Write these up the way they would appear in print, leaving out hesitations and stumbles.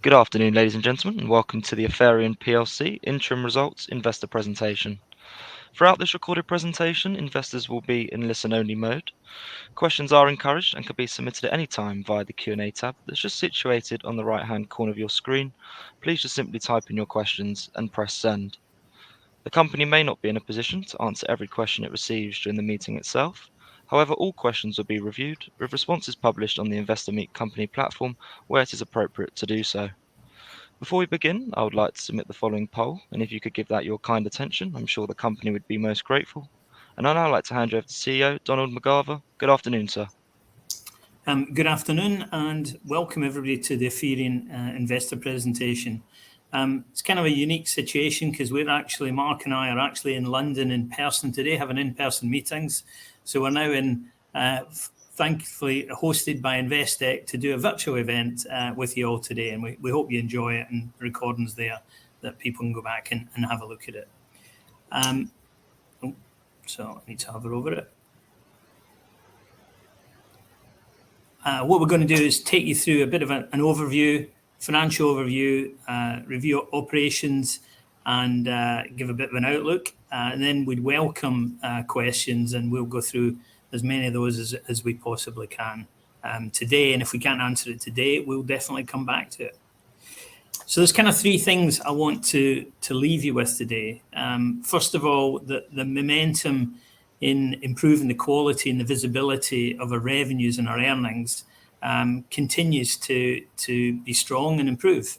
Good afternoon, ladies and gentlemen, and welcome to the AFERIAN plc Interim Results Investor Presentation. Throughout this recorded presentation, investors will be in listen-only mode. Questions are encouraged and can be submitted at any time via the Q&A tab that's just situated on the right-hand corner of your screen. Please just simply type in your questions and press send. The company may not be in a position to answer every question it receives during the meeting itself. However, all questions will be reviewed, with responses published on the Investor Meet Company platform where it is appropriate to do so. Before we begin, I would like to submit the following poll, and if you could give that your kind attention, I'm sure the company would be most grateful. And I'd now like to hand you over to CEO Donald McGarver. Good afternoon, sir. Good afternoon and welcome everybody to the AFERIAN investor presentation. It's kind of a unique situation because Mark and I are actually in London in person today, having in-person meetings. So we're now thankfully hosted by Investec to do a virtual event with you all today, and we hope you enjoy it, and the recordings there that people can go back and have a look at it. So I need to hover over it. What we're going to do is take you through a bit of an overview, financial overview, review operations, and give a bit of an outlook. And then we'd welcome questions, and we'll go through as many of those as we possibly can today. And if we can't answer it today, we'll definitely come back to it. So there's kind of three things I want to leave you with today. First of all, the momentum in improving the quality and the visibility of our revenues and our earnings continues to be strong and improve.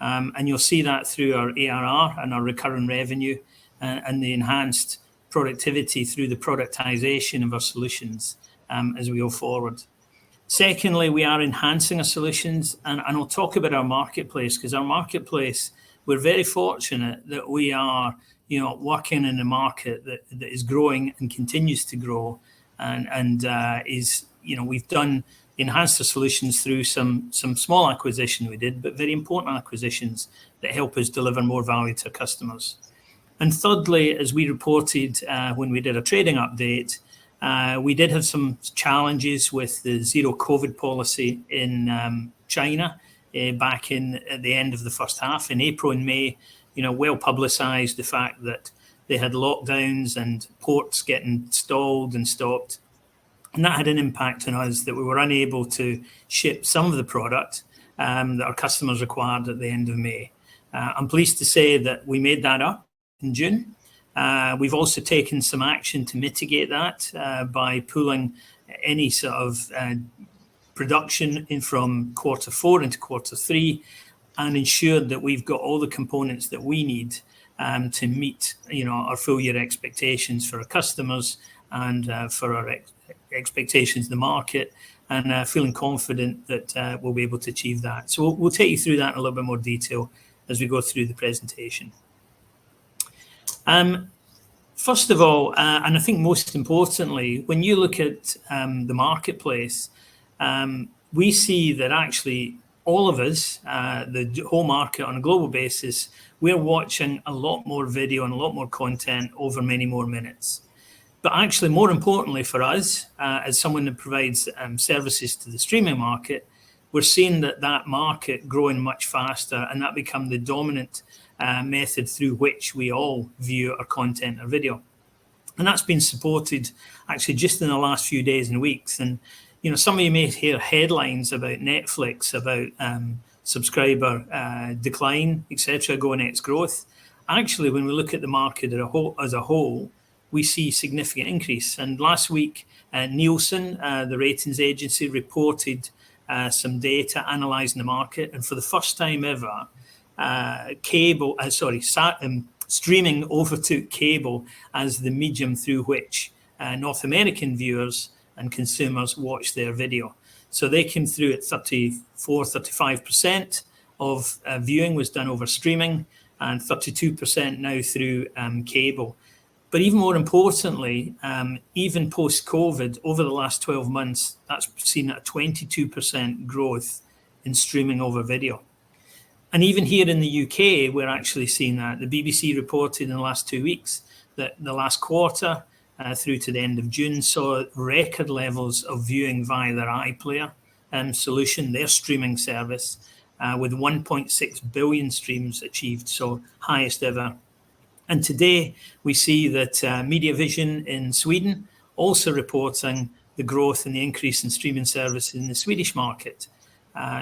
And you'll see that through our ARR and our recurring revenue and the enhanced productivity through the productization of our solutions as we go forward. Secondly, we are enhancing our solutions, and I'll talk about our marketplace, because our marketplace, we're very fortunate that we are working in a market that is growing and continues to grow, and we've enhanced the solutions through some small acquisition we did, but very important acquisitions that help us deliver more value to customers. And thirdly, as we reported when we did a trading update, we did have some challenges with the zero COVID policy in China back at the end of the first half. In April and May, well publicised the fact that they had lockdowns and ports getting stalled and stopped. And that had an impact on us, that we were unable to ship some of the product that our customers required at the end of May. I'm pleased to say that we made that up in June. We've also taken some action to mitigate that by pulling any sort of production in from quarter 4 into quarter 3, and ensured that we've got all the components that we need to meet our full year expectations for our customers and for our expectations in the market, and feeling confident that we'll be able to achieve that. So we'll take you through that in a little bit more detail as we go through the presentation. First of all, and I think most importantly, when you look at the marketplace, we see that actually all of us, the whole market on a global basis, we're watching a lot more video and a lot more content over many more minutes. But actually, more importantly for us, as someone that provides services to the streaming market, we're seeing that market growing much faster, and that become the dominant method through which we all view our content or video. And that's been supported actually just in the last few days and weeks. And some of you may hear headlines about Netflix, about subscriber decline, etc., going its growth. Actually, when we look at the market as a whole, we see significant increase. And last week, Nielsen, the ratings agency, reported some data analysing the market, and for the first time ever, streaming overtook cable as the medium through which North American viewers and consumers watch their video. So they came through at 35% of viewing was done over streaming, and 32% now through cable. But even more importantly, even post-COVID, over the last 12 months, that's seen a 22% growth in streaming over video. And even here in the UK, we're actually seeing that. The BBC reported in the last 2 weeks that the last quarter through to the end of June saw record levels of viewing via their iPlayer solution, their streaming service, with 1.6 billion streams achieved, so highest ever. And today we see that Mediavision in Sweden also reporting the growth and the increase in streaming services in the Swedish market.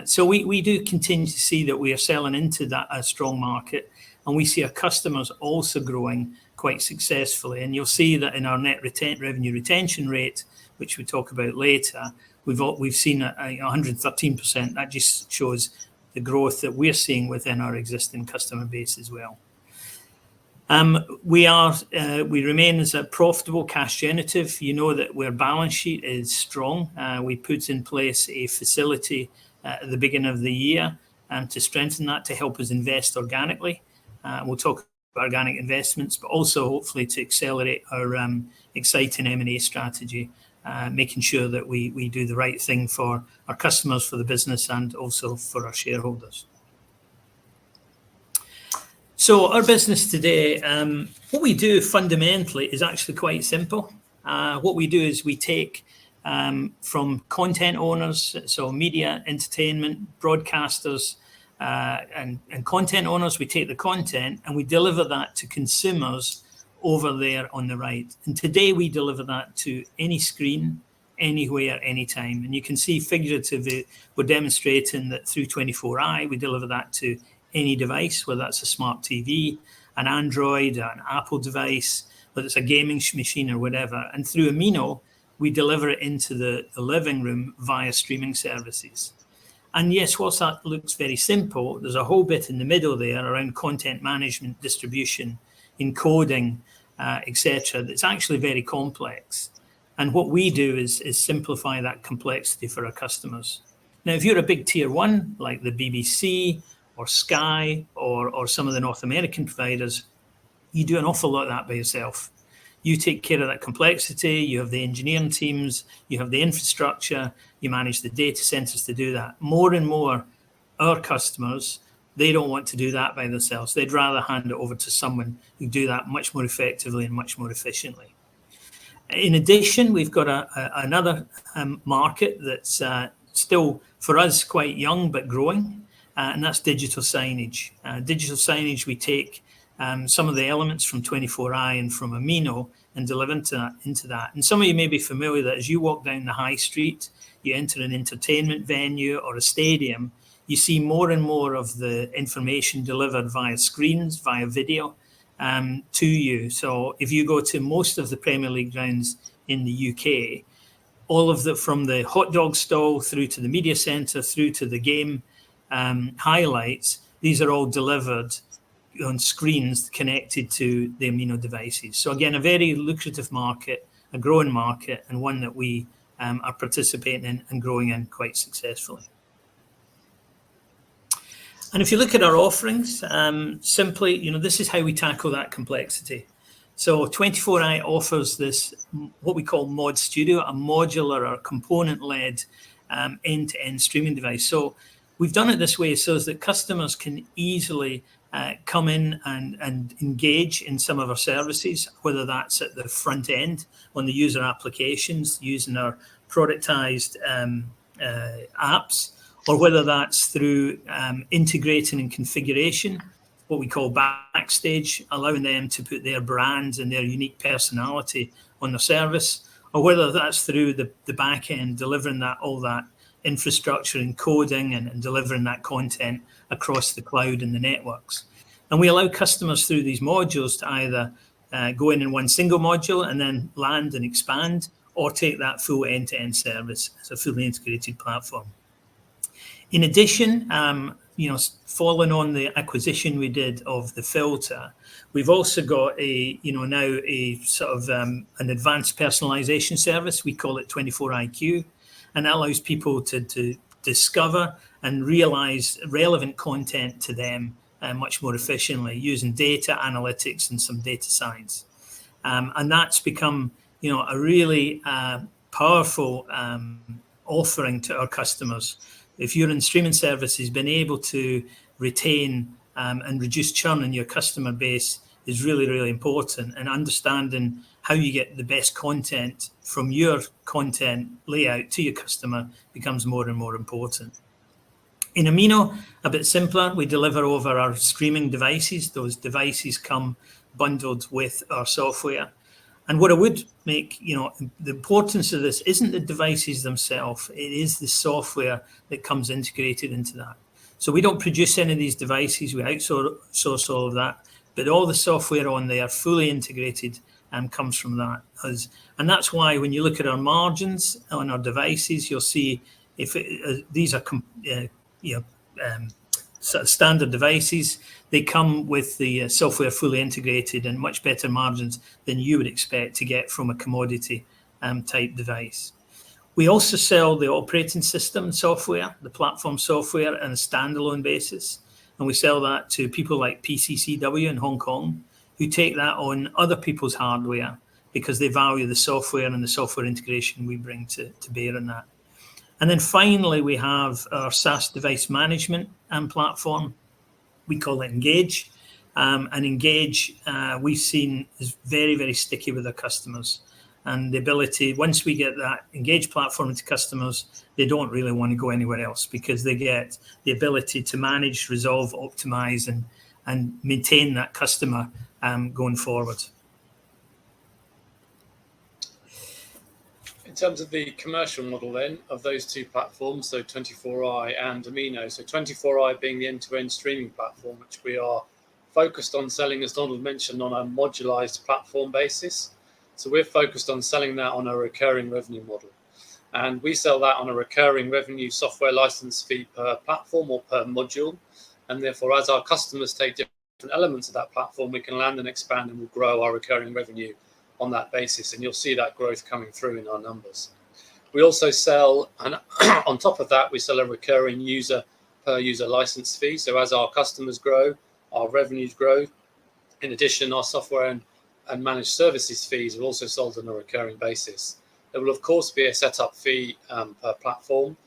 So we do continue to see that we are selling into that strong market, and we see our customers also growing quite successfully. And you'll see that in our net revenue retention rate, which we talk about later, we've seen a 113%. That just shows the growth that we're seeing within our existing customer base as well. We remain as a profitable cash generative. You know that our balance sheet is strong. We put in place a facility at the beginning of the year to strengthen that, to help us invest organically. We'll talk about organic investments, but also hopefully to accelerate our exciting M&A strategy, making sure that we do the right thing for our customers, for the business, and also for our shareholders. So our business today, what we do fundamentally is actually quite simple. What we do is we take from content owners, so media, entertainment, broadcasters, and content owners, we take the content and we deliver that to consumers over there on the right. And today we deliver that to any screen, anywhere, anytime. And you can see figuratively, we're demonstrating that through 24i, we deliver that to any device, whether that's a smart TV, an Android, an Apple device, whether it's a gaming machine or whatever. And through Amino, we deliver it into the living room via streaming services. And yes, whilst that looks very simple, there's a whole bit in the middle there around content management, distribution, encoding, etc. That's actually very complex. And what we do is simplify that complexity for our customers. Now, if you're a big tier one, like the BBC or Sky or some of the North American providers, you do an awful lot of that by yourself. You take care of that complexity, you have the engineering teams, you have the infrastructure, you manage the data centers to do that. More and more, our customers, they don't want to do that by themselves. They'd rather hand it over to someone who do that much more effectively and much more efficiently. In addition, we've got another market that's still, for us, quite young but growing, and that's digital signage. Digital signage, we take some of the elements from 24i and from Amino and deliver into that. And some of you may be familiar that as you walk down the high street, you enter an entertainment venue or a stadium, you see more and more of the information delivered via screens, via video to you. So if you go to most of the Premier League grounds in the UK, all of the, from the hot dog stall through to the media centre, through to the game highlights, these are all delivered on screens connected to the Amino devices. So again, a very lucrative market, a growing market, and one that we are participating in and growing in quite successfully. And if you look at our offerings, simply, this is how we tackle that complexity. So 24i offers this, what we call Mod Studio, a modular or component-led end-to-end streaming device. So we've done it this way so that customers can easily come in and engage in some of our services, whether that's at the front end on the user applications using our productized apps, or whether that's through integrating and configuration, what we call backstage, allowing them to put their brands and their unique personality on the service, or whether that's through the back end, delivering that all that infrastructure, encoding and delivering that content across the cloud and the networks. And we allow customers through these modules to either go in one single module and then land and expand, or take that full end-to-end service as a fully integrated platform. In addition, following on the acquisition we did of the filter, we've also got now a sort of an advanced personalization service. We call it 24IQ, and that allows people to discover and realize relevant content to them much more efficiently using data analytics and some data science. And that's become, a really powerful offering to our customers. If you're in streaming services, being able to retain and reduce churn in your customer base is really, really important. And understanding how you get the best content from your content layout to your customer becomes more and more important. In Amino, a bit simpler, we deliver over our streaming devices. Those devices come bundled with our software. And what I would make, the importance of this isn't the devices themselves, it is the software that comes integrated into that. So we don't produce any of these devices, we outsource all of that, but all the software on there, fully integrated, comes from that. And that's why when you look at our margins on our devices, you'll see if these are sort of standard devices, they come with the software fully integrated and much better margins than you would expect to get from a commodity type device. We also sell the operating system software, the platform software, on a standalone basis. And we sell that to people like PCCW in Hong Kong, who take that on other people's hardware because they value the software and the software integration we bring to bear on that. And then finally, we have our SaaS device management platform. We call it Engage. And Engage, we've seen is very, very sticky with our customers. And the ability, once we get that Engage platform into customers, they don't really want to go anywhere else because they get the ability to manage, resolve, optimize, and maintain that customer going forward. In terms of the commercial model then of those two platforms, so 24i and Amino, so 24i being the end-to-end streaming platform, which we are focused on selling, as Donald mentioned, on a modularized platform basis. So we're focused on selling that on a recurring revenue model. And we sell that on a recurring revenue software license fee per platform or per module. And therefore, as our customers take different elements of that platform, we can land and expand and we'll grow our recurring revenue on that basis. And you'll see that growth coming through in our numbers. We also sell, and on top of that, we sell a recurring user per user license fee. So as our customers grow, our revenues grow. In addition, our software and managed services fees are also sold on a recurring basis. There will, of course, be a setup fee per platform.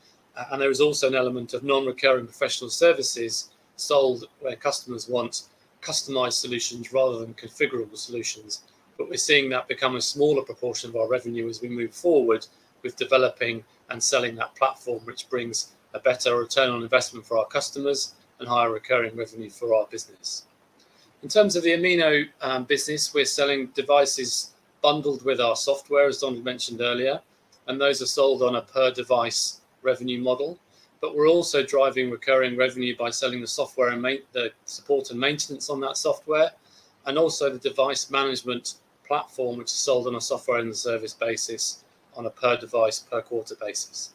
And there is also an element of non-recurring professional services sold where customers want customized solutions rather than configurable solutions. But we're seeing that become a smaller proportion of our revenue as we move forward with developing and selling that platform, which brings a better return on investment for our customers and higher recurring revenue for our business. In terms of the Amino business, we're selling devices bundled with our software, as Donald mentioned earlier, and those are sold on a per device revenue model. But we're also driving recurring revenue by selling the software and the support and maintenance on that software, and also the device management platform, which is sold on a software and service basis on a per device per quarter basis.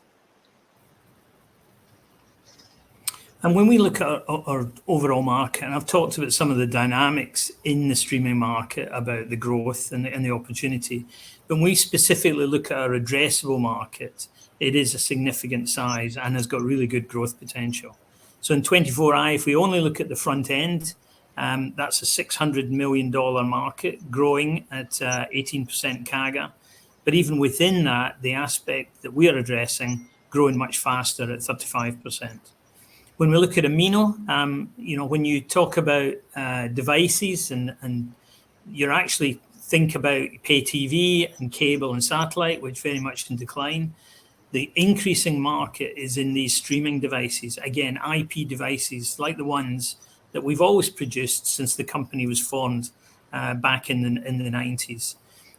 And when we look at our overall market, and I've talked about some of the dynamics in the streaming market about the growth and the opportunity, when we specifically look at our addressable market, it is a significant size and has got really good growth potential. So in 24i, if we only look at the front end, that's a $600 million market growing at 18% CAGR. But even within that, the aspect that we are addressing growing much faster at 35%. When we look at Amino, when you talk about devices and you're actually think about pay TV and cable and satellite, which very much in decline, the increasing market is in these streaming devices. Again, IP devices like the ones that we've always produced since the company was formed back in the 90s.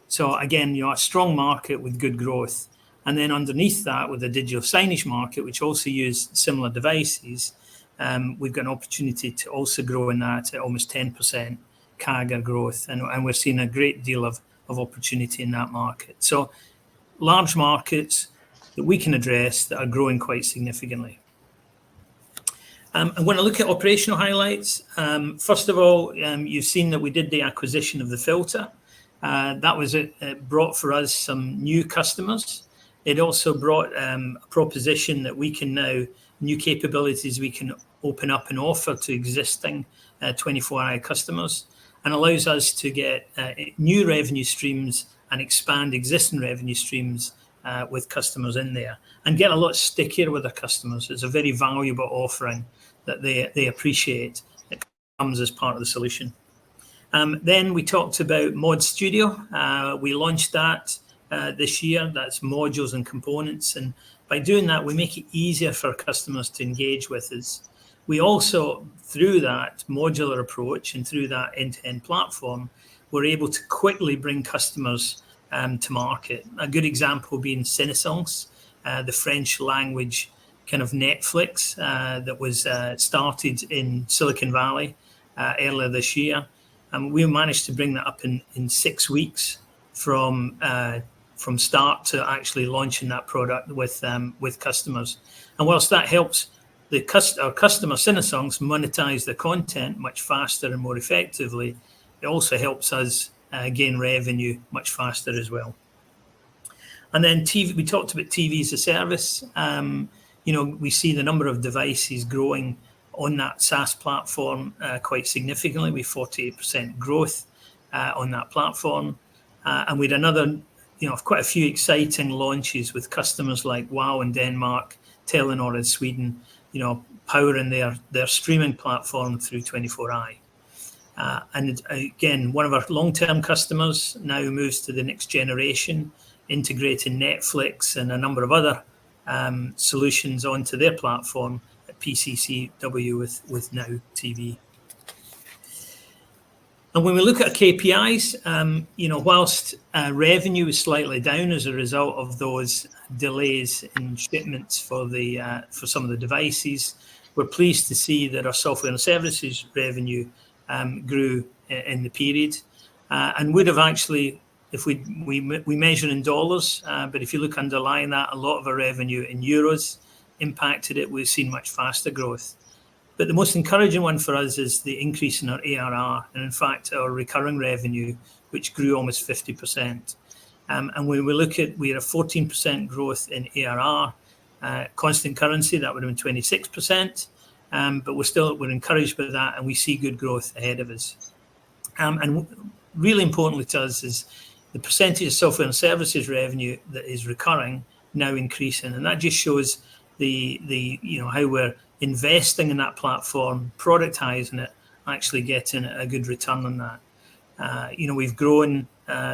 So again, a strong market with good growth. And then underneath that, with the digital signage market, which also use similar devices, we've got an opportunity to also grow in that at almost 10% CAGR growth. And we're seeing a great deal of opportunity in that market. So large markets that we can address that are growing quite significantly. And when I look at operational highlights, first of all, you've seen that we did the acquisition of the filter. That was it brought for us some new customers. It also brought a proposition that we can now, new capabilities we can open up and offer to existing 24i customers, and allows us to get new revenue streams and expand existing revenue streams with customers in there and get a lot stickier with our customers. It's a very valuable offering that they appreciate. It comes as part of the solution. Then we talked about Mod Studio. We launched that this year. That's modules and components. And By doing that, we make it easier for customers to engage with us. We also, through that modular approach and through that end-to-end platform, we're able to quickly bring customers to market. A good example being Signage, the French language kind of Netflix that was started in Silicon Valley earlier this year. We managed to bring that up in 6 weeks from start to actually launching that product with customers. And whilst that helps our customer Signage monetize the content much faster and more effectively, it also helps us gain revenue much faster as well. And then TV, we talked about TV as a service. We see the number of devices growing on that SaaS platform quite significantly. We 48% growth on that platform. And we had another, quite a few exciting launches with customers like WOW in Denmark, Telenor in Sweden, powering their streaming platform through 24i. And again, one of our long-term customers now moves to the next generation, integrating Netflix and a number of other solutions onto their platform at PCCW with Now TV. And when we look at KPIs, whilst revenue is slightly down as a result of those delays in shipments for some of the devices, we're pleased to see that our software and services revenue grew in the period, and would have actually, if we measure in dollars, but if you look underlying that, a lot of our revenue in euros impacted it. We've seen much faster growth. But the most encouraging one for us is the increase in our ARR, and in fact our recurring revenue, which grew almost 50%. And when we look at, we had a 14% growth in ARR, constant currency, that would have been 26%. But we're encouraged by that, and we see good growth ahead of us. And really importantly to us is the percentage of software and services revenue that is recurring now increasing, and that just shows the how we're investing in that platform, productizing it, actually getting a good return on that. We've grown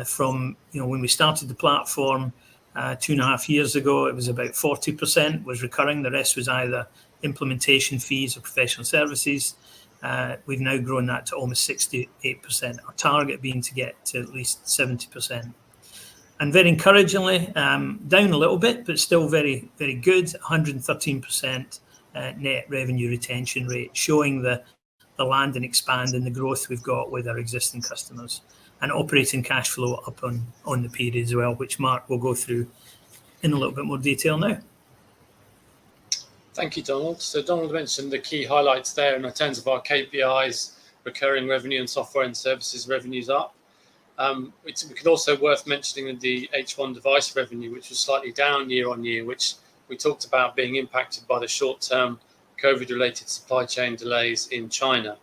from when we started the platform 2.5 years ago, it was about 40% was recurring. The rest was either implementation fees or professional services. We've now grown that to almost 68%, our target being to get to at least 70%. And very encouragingly, down a little bit, but still very, very good, 113% net revenue retention rate, showing the land and expand and the growth we've got with our existing customers. And operating cash flow up on the period as well, which Mark will go through in a little bit more detail now. Thank you, Donald. So Donald mentioned the key highlights there in terms of our KPIs, recurring revenue and software and services revenues up. We could also worth mentioning the H1 device revenue, which was slightly down year on year, which we talked about being impacted by the short-term COVID-related supply chain delays in China.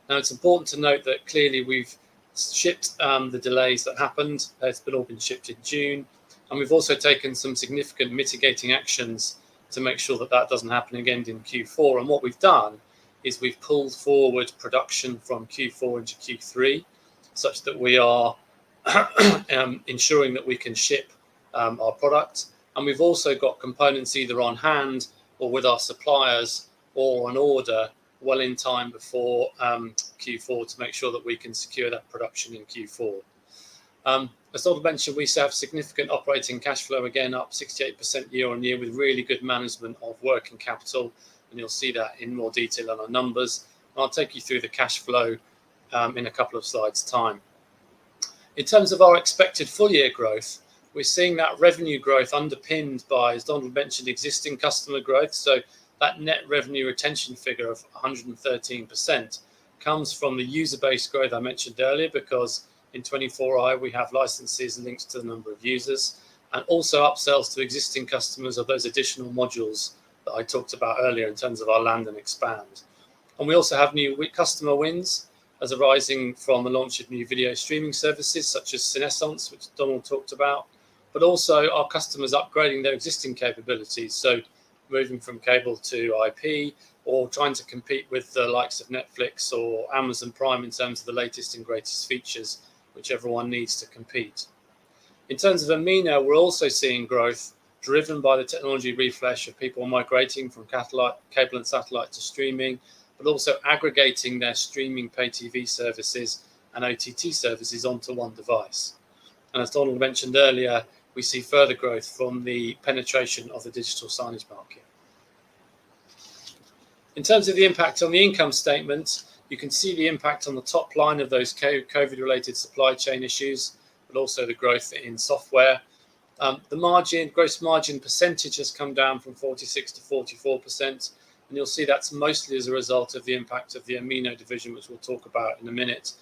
Now, it's important to note that clearly we've shipped the delays that happened. It's all been shipped in June. And we've also taken some significant mitigating actions to make sure that that doesn't happen again in Q4. And what we've done is we've pulled forward production from Q4 into Q3, such that we are ensuring that we can ship our product. And we've also got components either on hand or with our suppliers or on order well in time before Q4 to make sure that we can secure that production in Q4. As Donald mentioned, we have significant operating cash flow, again up 68% year on year with really good management of working capital. And you'll see that in more detail on our numbers. And I'll take you through the cash flow in a couple of slides' time. In terms of our expected full year growth, we're seeing that revenue growth underpinned by, as Donald mentioned, existing customer growth. So that net revenue retention figure of 113% comes from the user base growth I mentioned earlier, because in 24i we have licenses linked to the number of users, and also upsells to existing customers of those additional modules that I talked about earlier in terms of our land and expand. And we also have new customer wins as arising from the launch of new video streaming services such as Signage, which Donald talked about, but also our customers upgrading their existing capabilities. So moving from cable to IP, or trying to compete with the likes of Netflix or Amazon Prime in terms of the latest and greatest features, which everyone needs to compete. In terms of EMENA, we're also seeing growth driven by the technology refresh of people migrating from cable and satellite to streaming, but also aggregating their streaming pay TV services and OTT services onto one device. And as Donald mentioned earlier, we see further growth from the penetration of the digital signage market. In terms of the impact on the income statement, you can see the impact on the top line of those COVID-related supply chain issues, but also the growth in software. The gross margin percentage has come down from 46 to 44%, and you'll see that's mostly as a result of the impact of the Amino division, which we'll talk about in a minute.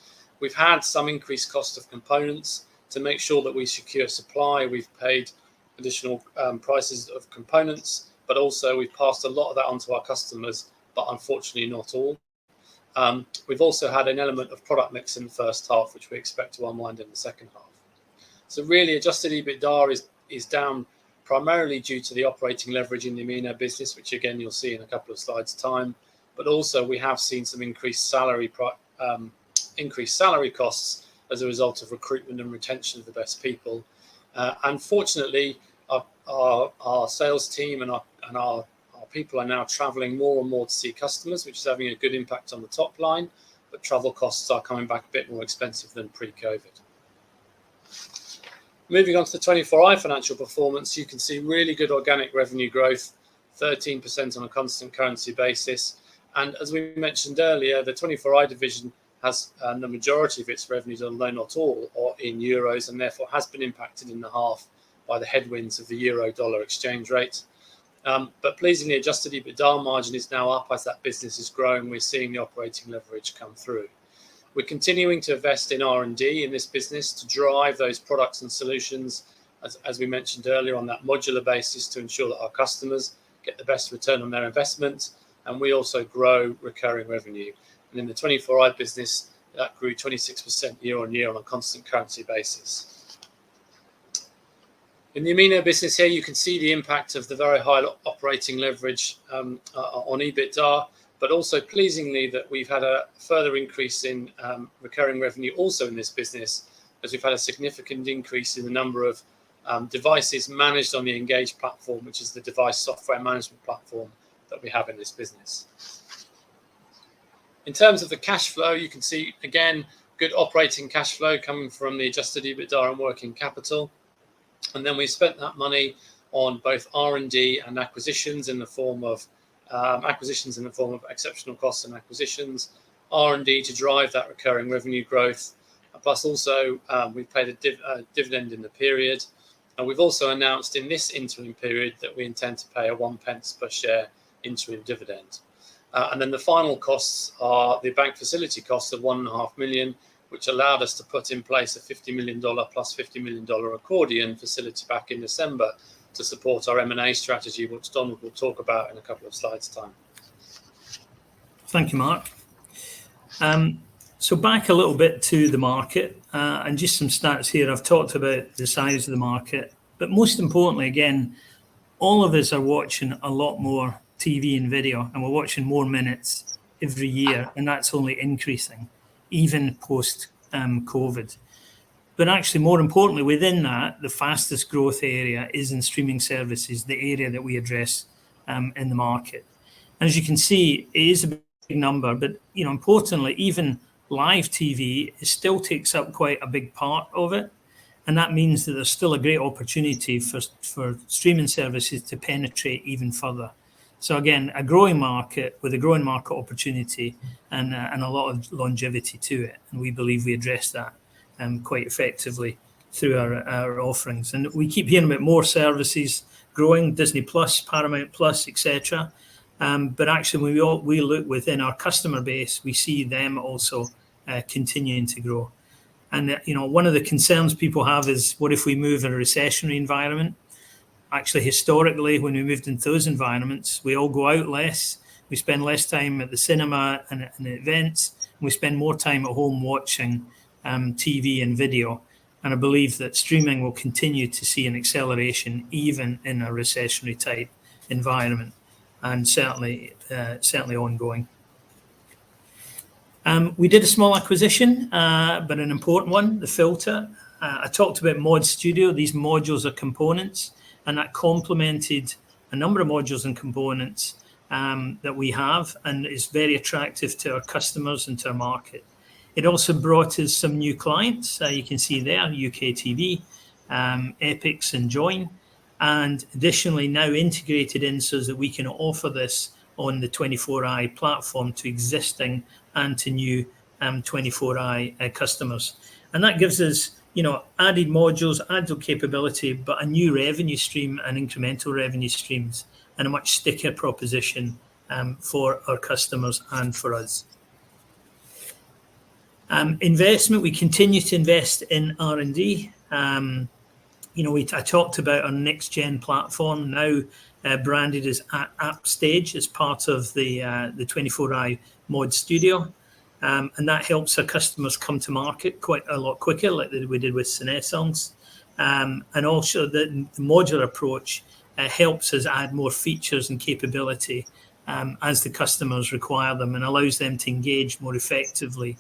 We've had some increased cost of components. To make sure that we secure supply, we've paid additional prices of components, but also we've passed a lot of that on to our customers, but unfortunately not all. We've also had an element of product mix in the first half, which we expect to unwind in the second half. So really, adjusted EBITDA is down primarily due to the operating leverage in the Amino business, which again you'll see in a couple of slides' time. But also we have seen some increased salary costs as a result of recruitment and retention of the best people. Unfortunately, our sales team and our people are now traveling more and more to see customers, which is having a good impact on the top line, but travel costs are coming back a bit more expensive than pre-COVID. Moving on to the 24i financial performance, you can see really good organic revenue growth, 13% on a constant currency basis. And as we mentioned earlier, the 24i division has the majority of its revenues, although not all, are in euros, and therefore has been impacted in the half by the headwinds of the euro-dollar exchange rate. But pleasingly, adjusted EBITDA margin is now up as that business is growing. We're seeing the operating leverage come through. We're continuing to invest in R&D in this business to drive those products and solutions, as we mentioned earlier, on that modular basis to ensure that our customers get the best return on their investment, and we also grow recurring revenue. And in the 24i business, that grew 26% year on year on a constant currency basis. In the Amino business here, you can see the impact of the very high operating leverage on EBITDA, but also pleasingly that we've had a further increase in recurring revenue also in this business, as we've had a significant increase in the number of devices managed on the Engage platform, which is the device software management platform that we have in this business. In terms of the cash flow, you can see, again, good operating cash flow coming from the adjusted EBITDA and working capital. And then we spent that money on both R&D and acquisitions in the form of exceptional costs and acquisitions, R&D to drive that recurring revenue growth. Plus also, we paid a dividend in the period. And we've also announced in this interim period that we intend to pay a 1p per share interim dividend. And then the final costs are the bank facility costs of $1.5 million, which allowed us to put in place a $50 million plus $50 million accordion facility back in December to support our M&A strategy, which Donald will talk about in a couple of slides' time. Thank you, Mark. So back a little bit to the market and just some stats here. I've talked about the size of the market, but most importantly, again, all of us are watching a lot more TV and video, and we're watching more minutes every year, and that's only increasing, even post-COVID. But actually, more importantly, within that, the fastest growth area is in streaming services, the area that we address in the market. And as you can see, it is a big number, but importantly, even live TV still takes up quite a big part of it. And that means that there's still a great opportunity for streaming services to penetrate even further. So again, a growing market with a growing market opportunity and a lot of longevity to it. And we believe we address that quite effectively through our offerings. And we keep hearing about more services growing, Disney Plus, Paramount Plus, etc. But actually, when we look within our customer base, we see them also continuing to grow. And one of the concerns people have is, what if we move in a recessionary environment? Actually, historically, when we moved into those environments, we all go out less. We spend less time at the cinema and events. And we spend more time at home watching TV and video. And I believe that streaming will continue to see an acceleration even in a recessionary type environment, and certainly ongoing. We did a small acquisition, but an important one, the Filter. I talked about Mod Studio. These modules are components. and that complemented a number of modules and components that we have, and is very attractive to our customers and to our market. It also brought us some new clients. You can see there, UK TV, Epix and Join, and additionally now integrated in so that we can offer this on the 24i platform to existing and to new 24i customers. And that gives us, added modules, added capability, but a new revenue stream and incremental revenue streams, and a much stickier proposition for our customers and for us. Investment, we continue to invest in R&D. I talked about our next gen platform, now branded as App Stage, as part of the 24i Mod Studio. And that helps our customers come to market quite a lot quicker, like we did with Signage. And also the modular approach helps us add more features and capability as the customers require them, and allows them to engage more effectively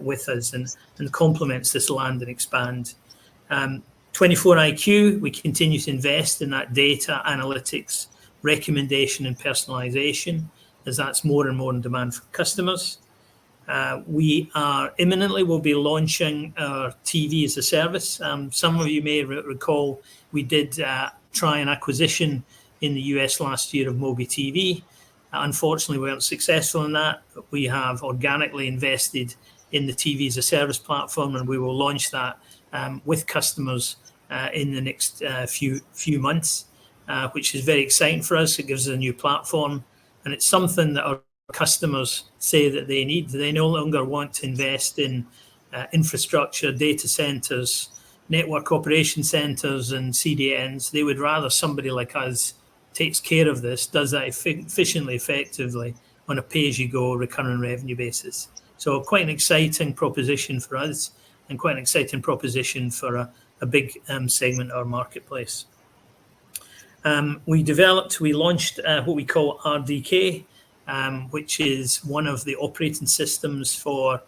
with us, and complements this land and expand. 24IQ, we continue to invest in that data analytics, recommendation and personalization, as that's more and more in demand for customers. We are imminently will be launching our TV as a service. Some of you may recall we did try an acquisition in the US last year of Mobi TV. Unfortunately, we weren't successful in that, but we have organically invested in the TV as a service platform, and we will launch that with customers in the next few months, which is very exciting for us. It gives us a new platform, and it's something that our customers say that they need. They no longer want to invest in infrastructure, data centers, network operation centers, and CDNs. They would rather somebody like us takes care of this, does that efficiently, effectively, on a pay-as-you-go recurring revenue basis. So quite an exciting proposition for us, and quite an exciting proposition for a big segment of our marketplace. We launched what we call RDK, which is one of the operating systems for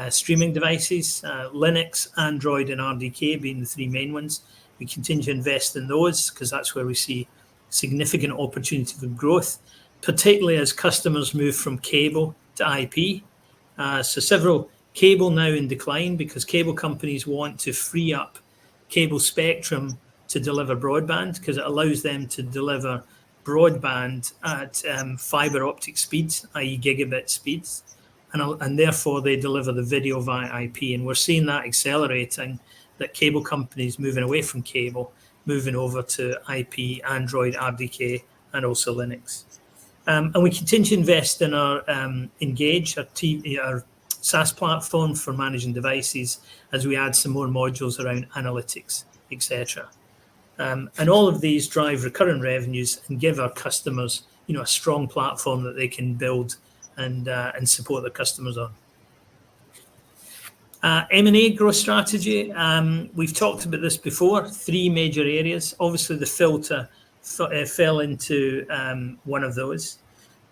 streaming devices, Linux, Android, and RDK being the three main ones. We continue to invest in those because that's where we see significant opportunity for growth, particularly as customers move from cable to IP. So several cable now in decline because cable companies want to free up cable spectrum to deliver broadband, because it allows them to deliver broadband at fiber optic speeds, i.e. gigabit speeds, and therefore they deliver the video via IP. And we're seeing that accelerating, that cable companies moving away from cable, moving over to IP, Android, RDK, and also Linux. And we continue to invest in our Engage, our SaaS platform for managing devices, as we add some more modules around analytics, etc. And all of these drive recurring revenues and give our customers, a strong platform that they can build and support their customers on. M&A growth strategy. We've talked about this before. 3 major areas. Obviously, the filter fell into one of those.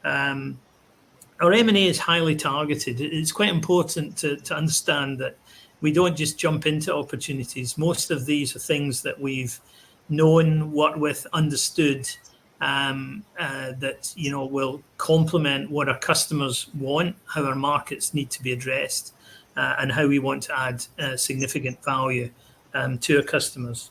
Our M&A is highly targeted. It's quite important to understand that we don't just jump into opportunities. Most of these are things that we've known, worked with, understood, that will complement what our customers want, how our markets need to be addressed, and how we want to add significant value to our customers.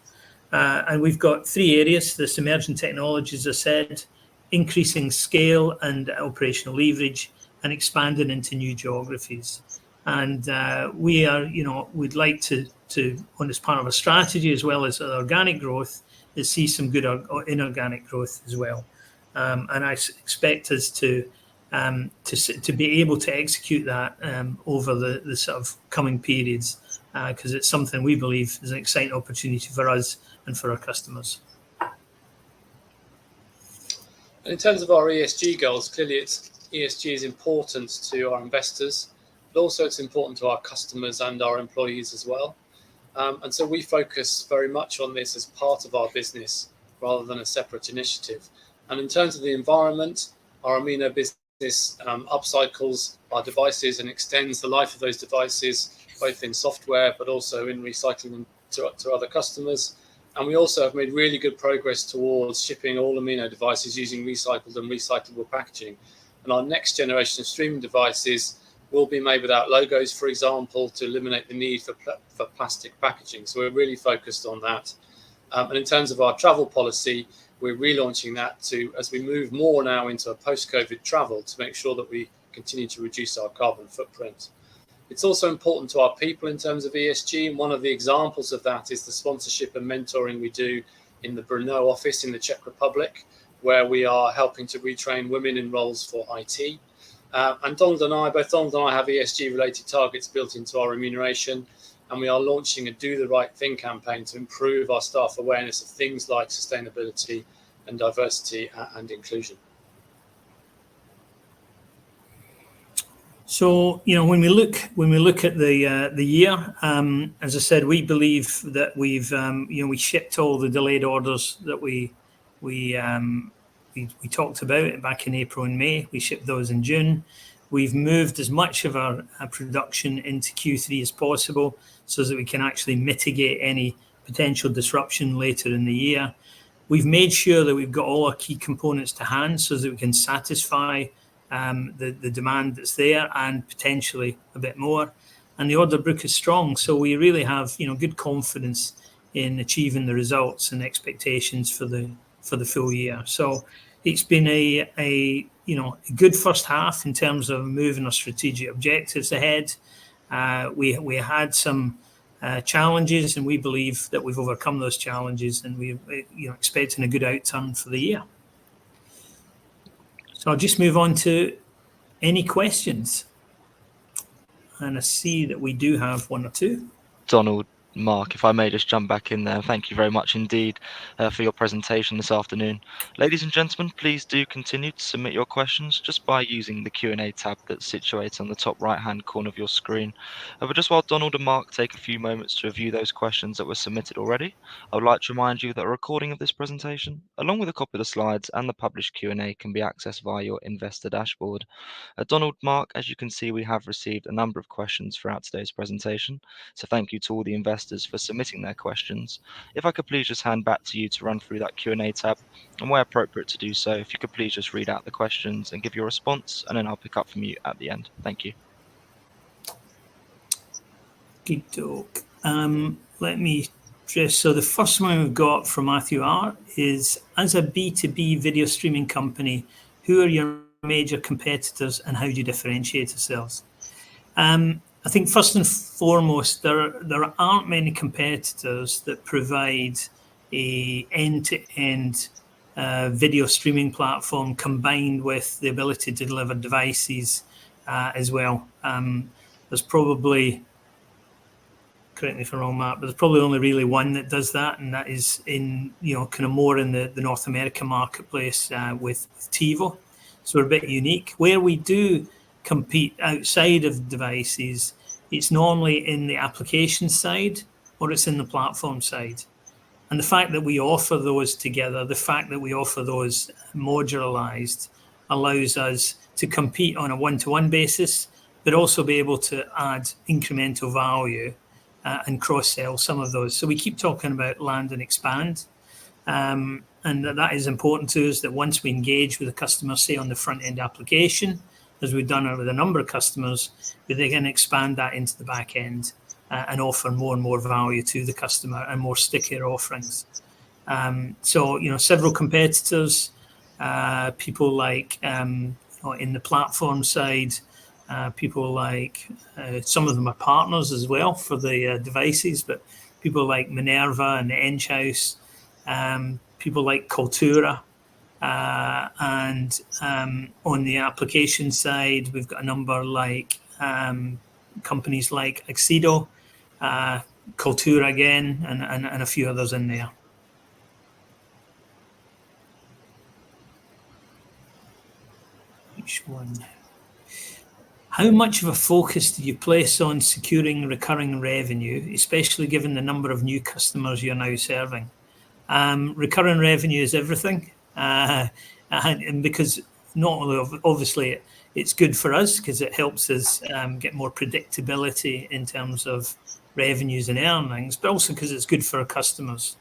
And we've got 3 areas: this emerging technologies, as I said, increasing scale and operational leverage, and expanding into new geographies. And we are, we'd like to, on this part of our strategy, as well as organic growth, is see some good inorganic growth as well. And I expect us to be able to execute that over the sort of coming periods, because it's something we believe is an exciting opportunity for us and for our customers. And in terms of our ESG goals, clearly ESG is important to our investors, but also it's important to our customers and our employees as well. And so we focus very much on this as part of our business rather than a separate initiative. And in terms of the environment, our Amino business upcycles our devices and extends the life of those devices, both in software but also in recycling them to other customers. And we also have made really good progress towards shipping all Amino devices using recycled and recyclable packaging. And our next generation of streaming devices will be made without logos, for example, to eliminate the need for plastic packaging. So we're really focused on that. And in terms of our travel policy, we're relaunching that as we move more now into a post-COVID travel, to make sure that we continue to reduce our carbon footprint. It's also important to our people in terms of ESG, and one of the examples of that is the sponsorship and mentoring we do in the Brno office in the Czech Republic, where we are helping to retrain women in roles for IT. And Donald and I have ESG-related targets built into our remuneration, and we are launching a Do the Right Thing campaign to improve our staff awareness of things like sustainability and diversity and inclusion. So, when we look at the year, as I said, we believe that we shipped all the delayed orders that we talked about back in April and May. We shipped those in June. We've moved as much of our production into Q3 as possible, so that we can actually mitigate any potential disruption later in the year. We've made sure that we've got all our key components to hand, so that we can satisfy the demand that's there, and potentially a bit more. And the order book is strong, so we really have good confidence in achieving the results and expectations for the full year. So it's been a good first half in terms of moving our strategic objectives ahead. We had some challenges, and we believe that we've overcome those challenges, and we're expecting a good outturn for the year. So I'll just move on to any questions. And I see that we do have one or two. Donald, Mark, if I may just jump back in there. Thank you very much indeed for your presentation this afternoon. Ladies and gentlemen, please do continue to submit your questions just by using the Q&A tab that's situated on the top right-hand corner of your screen. But just while Donald and Mark take a few moments to review those questions that were submitted already, I would like to remind you that a recording of this presentation, along with a copy of the slides and the published Q&A, can be accessed via your investor dashboard. Donald, Mark, as you can see, we have received a number of questions throughout today's presentation. So thank you to all the investors for submitting their questions. If I could please just hand back to you to run through that Q&A tab, and where appropriate to do so, if you could please just read out the questions and give your response, and then I'll pick up from you at the end. Thank you. Good talk. Let me just, so the first one we've got from Matthew R is, as a B2B video streaming company, who are your major competitors and how do you differentiate yourselves? I think first and foremost, there aren't many competitors that provide a end-to-end video streaming platform combined with the ability to deliver devices as well. There's probably, correct me if I'm wrong, Mark, but there's probably only really one that does that, and that is in kind of more in the North American marketplace with TiVo. So we're a bit unique. Where we do compete outside of devices, it's normally in the application side or it's in the platform side. And the fact that we offer those together, the fact that we offer those modularized, allows us to compete on a one-to-one basis, but also be able to add incremental value and cross-sell some of those. So we keep talking about land and expand. And that is important to us, that once we engage with a customer, say on the front-end application, as we've done with a number of customers, they can expand that into the back end and offer more and more value to the customer and more stickier offerings. So, several competitors, people like in the platform side, people like, some of them are partners as well for the devices, but people like Minerva and Enchhouse, people like Cultura. And on the application side, we've got a number like companies like Axido, Cultura again, and a few others in there. Which one? How much of a focus do you place on securing recurring revenue, especially given the number of new customers you're now serving? Recurring revenue is everything. And because not only obviously it's good for us because it helps us get more predictability in terms of revenues and earnings, but also because it's good for our customers.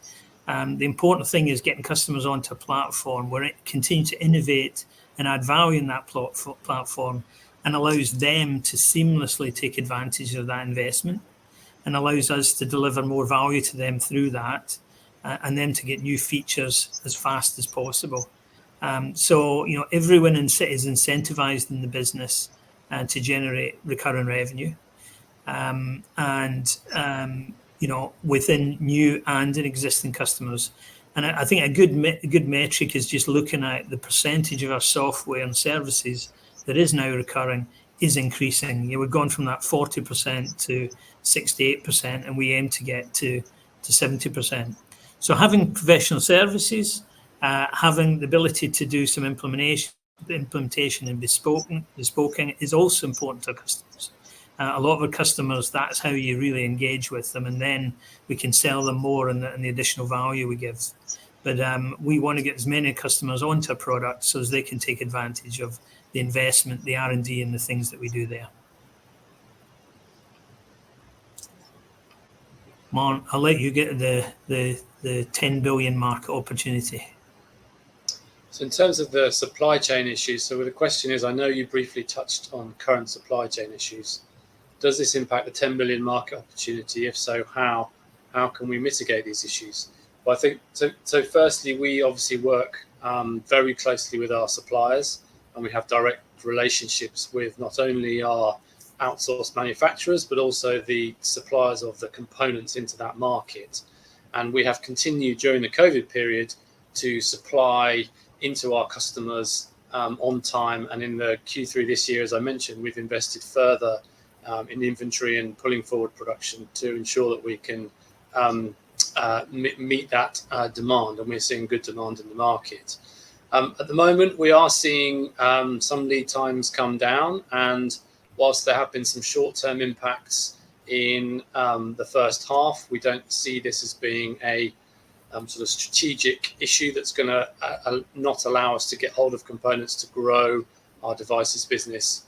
The important thing is getting customers onto a platform where it continues to innovate and add value in that platform, and allows them to seamlessly take advantage of that investment, and allows us to deliver more value to them through that, and them to get new features as fast as possible. So, everyone is incentivized in the business to generate recurring revenue, within new and in existing customers. And I think a good metric is just looking at the percentage of our software and services that is now recurring is increasing. We've gone from that 40% to 68%, and we aim to get to 70%. So having professional services, having the ability to do some implementation and bespoking is also important to our customers. A lot of our customers, that's how you really engage with them, and then we can sell them more and the additional value we give. But we want to get as many customers onto a product so as they can take advantage of the investment, the R&D, and the things that we do there. Mark, I'll let you get the 10 billion market opportunity. So in terms of the supply chain issues, so the question is, I know you briefly touched on current supply chain issues. Does this impact the 10 billion market opportunity? If so, how can we mitigate these issues? Well, I think, so firstly, we obviously work very closely with our suppliers, and we have direct relationships with not only our outsourced manufacturers, but also the suppliers of the components into that market. And we have continued during the COVID period to supply into our customers on time. And in the Q3 this year, as I mentioned, we've invested further in inventory and pulling forward production to ensure that we can meet that demand, and we're seeing good demand in the market. At the moment, we are seeing some lead times come down, and whilst there have been some short-term impacts in the first half, we don't see this as being a sort of strategic issue that's going to not allow us to get hold of components to grow our devices business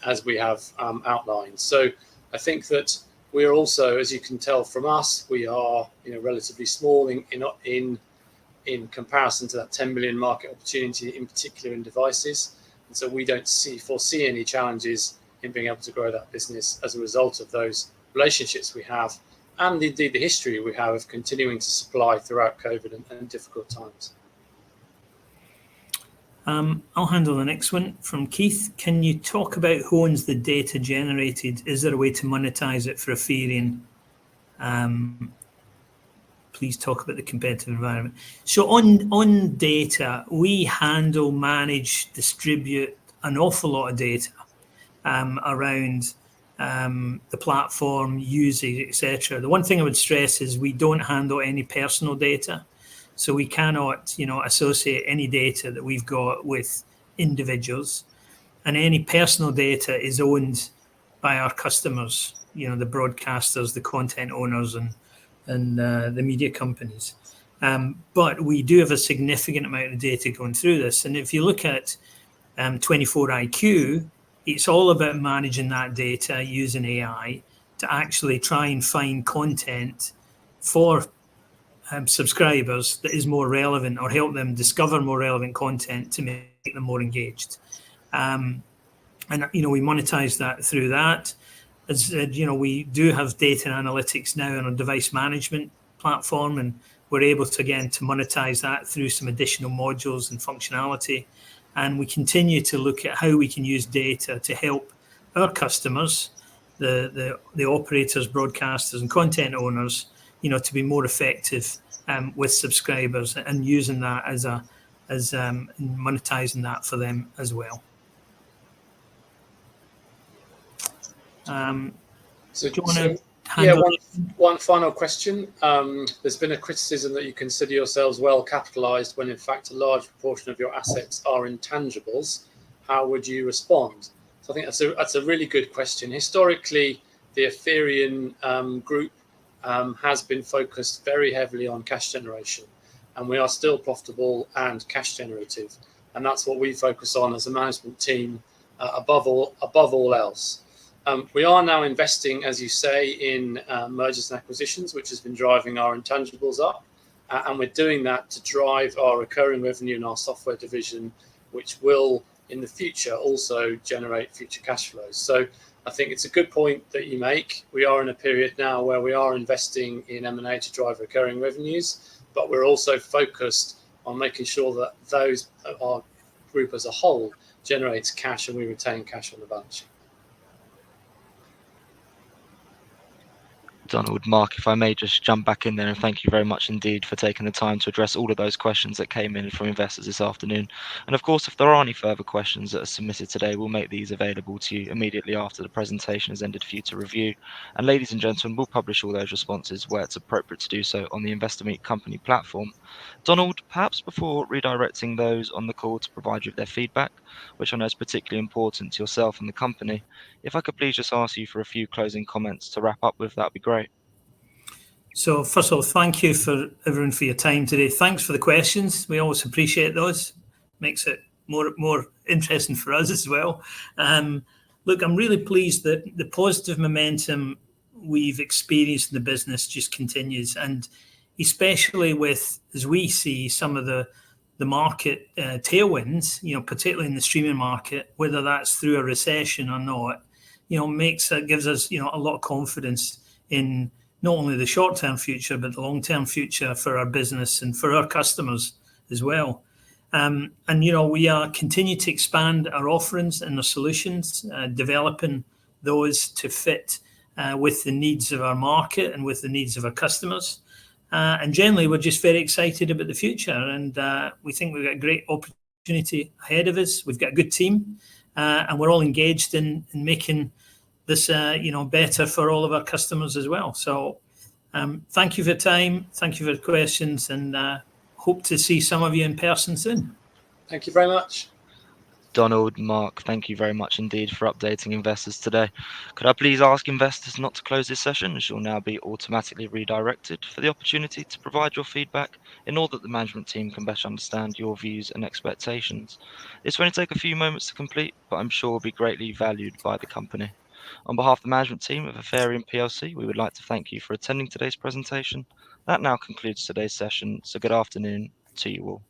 as we have outlined. So I think that we are also, as you can tell from us, we are relatively small in comparison to that 10 billion market opportunity, in particular in devices. And so we don't foresee any challenges in being able to grow that business as a result of those relationships we have, and indeed the history we have of continuing to supply throughout COVID and difficult times. I'll handle the next one from Keith. Can you talk about who owns the data generated? Is there a way to monetize it for AFERIAN? Please talk about the competitive environment. So on data, we handle, manage, distribute an awful lot of data around the platform, usage, etc. The one thing I would stress is we don't handle any personal data. So we cannot, associate any data that we've got with individuals, and any personal data is owned by our customers, the broadcasters, the content owners, and the media companies. But we do have a significant amount of data going through this. And if you look at 24IQ, it's all about managing that data using AI to actually try and find content for subscribers that is more relevant, or help them discover more relevant content to make them more engaged. And we monetize that through that. As we do have data and analytics now on a device management platform, and we're able to monetize that through some additional modules and functionality. And we continue to look at how we can use data to help our customers, the operators, broadcasters, and content owners, to be more effective with subscribers, and using that as monetizing that for them as well. So do you want to handle? One final question. There's been a criticism that you consider yourselves well capitalized when in fact a large proportion of your assets are intangibles. How would you respond? So I think that's a really good question. Historically, the AFERIAN group has been focused very heavily on cash generation, and we are still profitable and cash generative, and that's what we focus on as a management team above all else. We are now investing, as you say, in mergers and acquisitions, which has been driving our intangibles up, and we're doing that to drive our recurring revenue in our software division, which will in the future also generate future cash flows. So I think it's a good point that you make. We are in a period now where we are investing in M&A to drive recurring revenues, but we're also focused on making sure that those, our group as a whole, generates cash and we retain cash on the balance sheet. Donald, Mark, if I may just jump back in there, and thank you very much indeed for taking the time to address all of those questions that came in from investors this afternoon. And of course, if there are any further questions that are submitted today, we'll make these available to you immediately after the presentation has ended for you to review. And ladies and gentlemen, we'll publish all those responses where it's appropriate to do so on the Investor Meet Company platform. Donald, perhaps before redirecting those on the call to provide you with their feedback, which I know is particularly important to yourself and the company, if I could please just ask you for a few closing comments to wrap up with, that'd be great. So first of all, thank you for everyone for your time today. Thanks for the questions. We always appreciate those. Makes it more interesting for us as well. Look, I'm really pleased that the positive momentum we've experienced in the business just continues, and especially with, as we see, some of the market tailwinds, particularly in the streaming market, whether that's through a recession or not, gives us, a lot of confidence in not only the short-term future, but the long-term future for our business and for our customers as well. We are continue to expand our offerings and the solutions, developing those to fit with the needs of our market and with the needs of our customers. And generally, we're just very excited about the future, and we think we've got a great opportunity ahead of us. We've got a good team, and we're all engaged in making this, better for all of our customers as well. So, thank you for your time, thank you for the questions, and hope to see some of you in person soon. Thank you very much. Donald, Mark, thank you very much indeed for updating investors today. Could I please ask investors not to close this session, as you'll now be automatically redirected for the opportunity to provide your feedback in order that the management team can better understand your views and expectations. This will only take a few moments to complete, but I'm sure will be greatly valued by the company. On behalf of the management team of AFERIAN plc, we would like to thank you for attending today's presentation. That now concludes today's session, so good afternoon to you all.